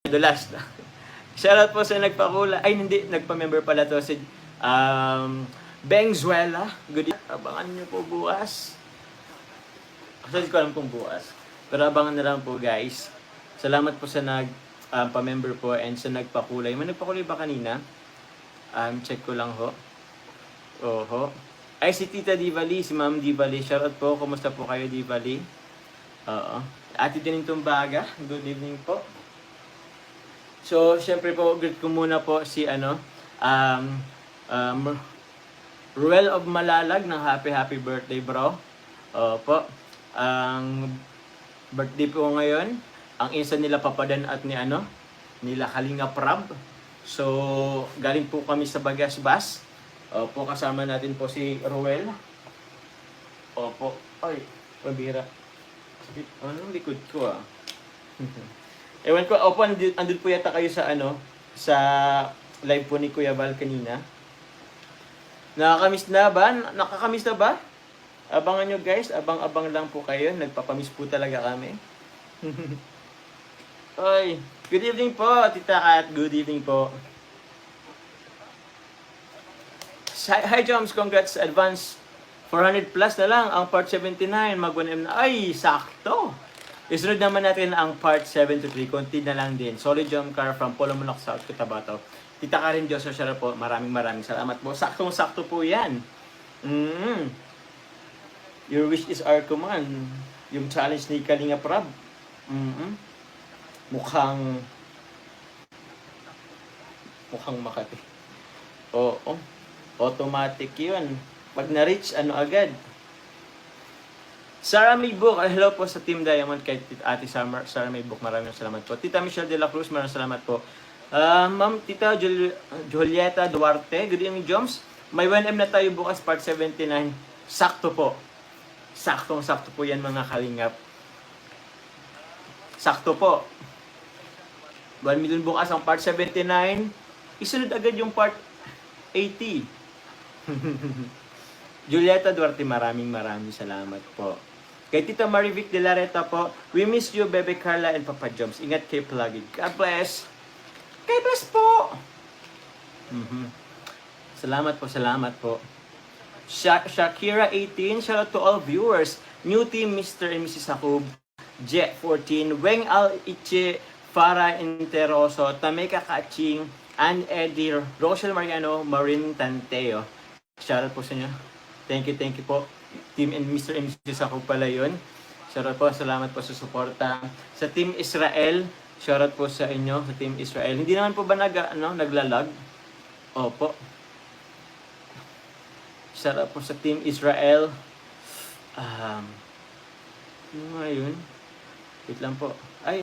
The last. Shoutout po sa nagpakula. Ay, hindi. Nagpa-member pala to si Bengzuela. Good evening. Abangan nyo po bukas. Actually, ko alam kung bukas. Pero abangan na lang po, guys. Salamat po sa pa-member po and sa nagpakulay. May nagpakulay ba kanina? Check ko lang ho. Oho. Ay, si Tita Divali, si Ma'am Divali. Shoutout po. Kumusta po kayo, Divali? Oo. Ate din itong baga. Good evening po. So, syempre po, greet ko muna po si Ruel of Malalag ng happy birthday, bro. Opo. Ang birthday po ngayon, ang isa nila Papadan at nila Kalinga Prab. So, galing po kami sa Bagasbas. Opo, kasama natin po si Ruel. Opo. Ay, pabira. Anong likod ko ah? Ewan ko, opo, andun po yata kayo sa sa live po ni Kuya Val kanina. Nakakamiss na ba? Nakakamiss na ba? Abangan nyo guys, abang-abang lang po kayo. Nagpapamiss po talaga kami. Oy, good evening po, Tita Kat. Good evening po. Hi Joms, congrats advance. 400 plus na lang ang part 79, mag 1M na. Ay, sakto! Isunod naman natin ang part 73, konti na lang din. Solid jump car from Polomonok, South Cotabato. Tita Karen Joseph Shara po, maraming salamat po. Saktong-sakto po yan. Your wish is our command. Yung challenge ni Kalinga Prab. Mukhang Makati. Oo. Automatic yun. Pag na-reach, agad. Sarah Maybook, hello po sa Team Diamond kay Ate Sarah Maybook, maraming salamat po. Tita Michelle de la Cruz, maraming salamat po. Ma'am Tita Julieta Duarte, good evening Joms. May 1M na tayo bukas, part 79. Sakto po. Saktong-sakto po yan mga kalingap. Sakto po. 1 million bukas ang part 79. Isunod agad yung part 80. Julieta Duarte, maraming salamat po. Kay Tita Marivic de la Reta po, we miss you, Bebe Carla and Papa Joms. Ingat kayo palagi. God bless. God bless po. Salamat po. Shakira 18, shout out to all viewers. New team, Mr. and Mrs. Hakub. Jet 14, Weng Al Iche, Farah Interoso, Tameka Kaching, and Eddie, Rochelle Mariano, Marin Tanteo. Shout out po sa inyo. Thank you po. Team and Mr. and Mrs. Ako pala yun. Shoutout po, salamat po sa suporta. Sa Team Israel, shoutout po sa inyo, sa Team Israel. Hindi naman po ba naglalag? Opo. Shoutout po sa Team Israel. Ngayon, wait lang po. Ay,